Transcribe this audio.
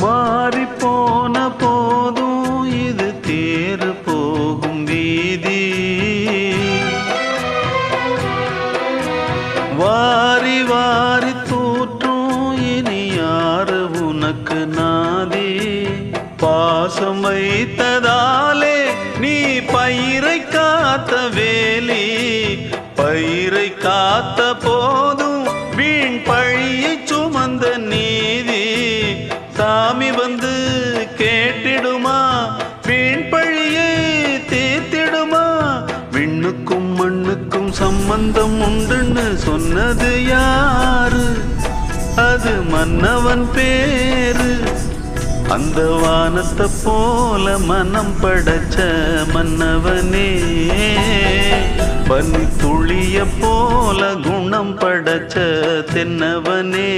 மாறி போன போதும் இது தேர் போகும் வீதி. வாரி வாரி தூற்றும் இனி யாரு உனக்கு நாதி. பாசம் வைத்ததாலே நீ பயிரை காத்த வேலி. பயிரை காத்த போதும் வீண் பழியை சுமந்த நீதி. சாமி வந்து கேட்டிடுமா, வீண் பழியை தீர்த்திடுமா. விண்ணுக்கும் மண்ணுக்கும் சம்பந்தம் உண்டுன்னு சொன்னது யாரு? அது மன்னவன் பேரு. அந்த வானத்தை போல மனம் படைச்ச மன்னவனே, பனி துளிய போல குணம் படைச்ச தென்னவனே.